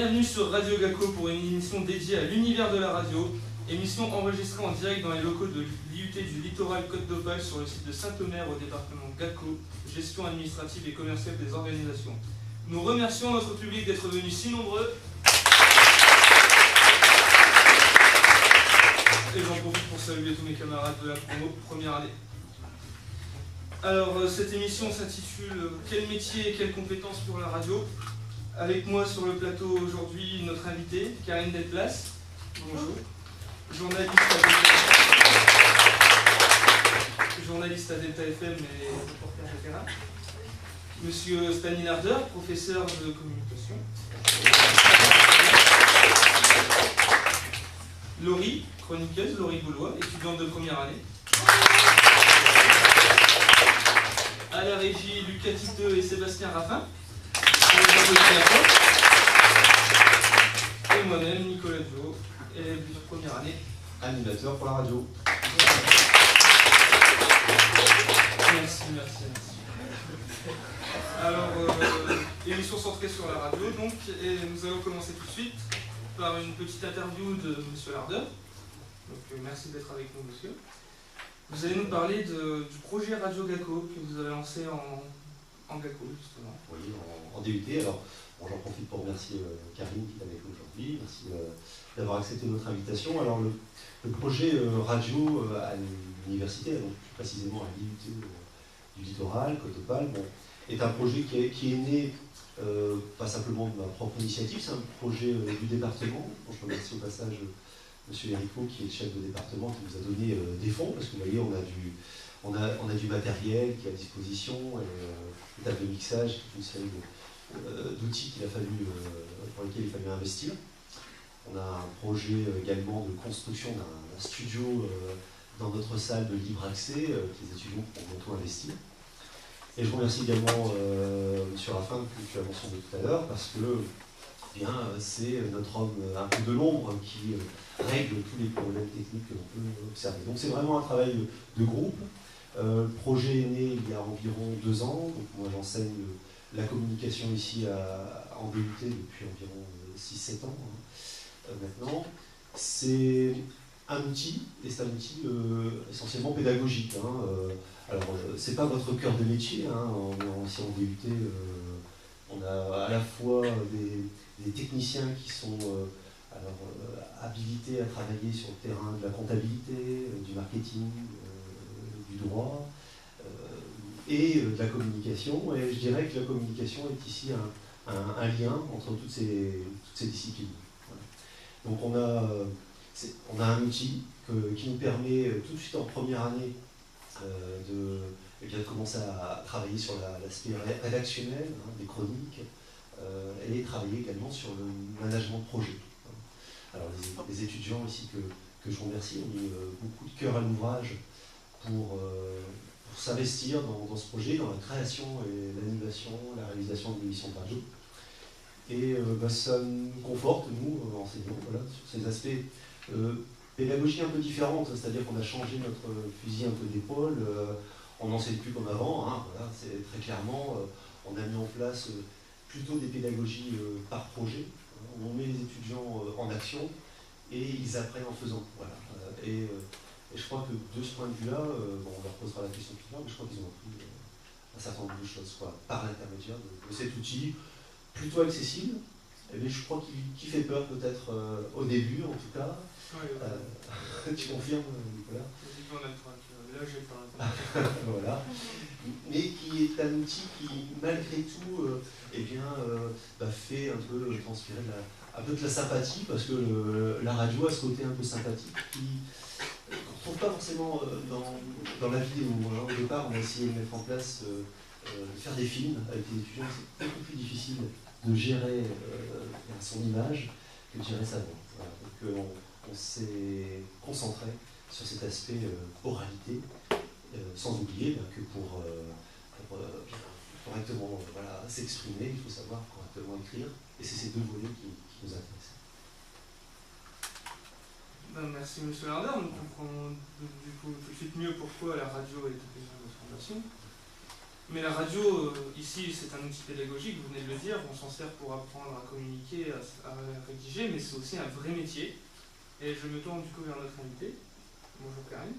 Bienvenue sur Radio Gacko pour une émission dédiée à l'univers de la radio, émission enregistrée en direct dans les locaux de l'IUT du Littoral Côte d'Opale sur le site de Saint-Omer au département Gacko, gestion administrative et commerciale des organisations. Nous remercions notre public d'être venu si nombreux. Et j'en profite pour saluer tous mes camarades de la promo première année. Alors, cette émission s'intitule « Quel métier et quelles compétences pour la radio ?» Avec moi sur le plateau aujourd'hui, notre invitée, Karine Delplace. Bonjour. Journaliste à Delta FM et reporter de terrain. Monsieur Stanislarder, professeur de communication. Laurie, chroniqueuse, Laurie Gaulois, étudiante de première année. À la régie, Lucas Titeux et Sébastien Raffin. Et moi-même, Nicolas Dio, élève de première année. Animateur pour la radio. Merci. Alors, émission centrée sur la radio, donc, et nous allons commencer tout de suite par une petite interview de Monsieur Larder. Donc, merci d'être avec nous, monsieur. Vous allez nous parler du projet Radio Gacko que vous avez lancé en Gacko, justement. Oui, en DUT. Alors, bon, j'en profite pour remercier Karine qui est avec nous aujourd'hui. Merci d'avoir accepté notre invitation. Alors, le projet radio à l'université, donc plus précisément à l'IUT du Littoral, Côte d'Opale, bon, est un projet qui est né pas simplement de ma propre initiative, c'est un projet du département. Bon, je remercie au passage M. Héricourt, qui est le chef de département, qui nous a donné des fonds, parce que vous voyez, on a du matériel qui est à disposition, une table de mixage, une série d'outils pour lesquels il a fallu investir. On a un projet également de construction d'un studio dans notre salle de libre accès, que les étudiants pourront bientôt investir. Et je remercie également M. Raffin, que tu as mentionné tout à l'heure, parce que c'est notre homme un peu de l'ombre qui règle tous les problèmes techniques que l'on peut observer. Donc c'est vraiment un travail de groupe. Le projet est né il y a environ 2 ans. Donc moi j'enseigne la communication ici en DUT depuis environ 6-7 ans maintenant. C'est un outil, et c'est un outil essentiellement pédagogique. Alors c'est pas votre cœur de métier, ici en DUT, on a à la fois des techniciens qui sont habilités à travailler sur le terrain de la comptabilité, du marketing, du droit et de la communication. Et je dirais que la communication est ici un lien entre toutes ces disciplines. Voilà. Donc on a un outil qui nous permet tout de suite en première année de commencer à travailler sur l'aspect rédactionnel des chroniques et travailler également sur le management de projet. Alors les étudiants ici que je remercie ont mis beaucoup de cœur à l'ouvrage pour s'investir dans ce projet, dans la création et l'animation, la réalisation de l'émission de radio. Et ça nous conforte, nous, enseignants, sur ces aspects pédagogiques un peu différents, c'est-à-dire qu'on a changé notre fusil un peu d'épaule, on n'enseigne plus comme avant, c'est très clairement, on a mis en place plutôt des pédagogies par projet, on met les étudiants en action et ils apprennent en faisant. Voilà. Et je crois que de ce point de vue-là, on leur posera la question plus tard, mais je crois qu'ils ont appris un certain nombre de choses par l'intermédiaire de cet outil plutôt accessible, mais je crois qu'il fait peur peut-être au début en tout cas. Oui. Tu confirmes, Nicolas? Là, j'ai pas. Voilà. Mais qui est un outil qui, malgré tout, fait un peu transpirer un peu de la sympathie, parce que la radio a ce côté un peu sympathique qu'on ne trouve pas forcément dans la vidéo. Au départ, on a essayé de mettre en place, de faire des films avec les étudiants. C'est beaucoup plus difficile de gérer son image que de gérer sa voix. Voilà. Donc, on s'est concentré sur cet aspect oralité, sans oublier que pour correctement s'exprimer, il faut savoir correctement écrire, et c'est ces deux volets qui nous intéressent. Merci M. Larder, nous comprenons du coup tout de suite mieux pourquoi la radio est intégrée à notre formation. Mais la radio, ici, c'est un outil pédagogique, vous venez de le dire, on s'en sert pour apprendre à communiquer, à rédiger, mais c'est aussi un vrai métier. Et je me tourne du coup vers notre invité. Bonjour Karine.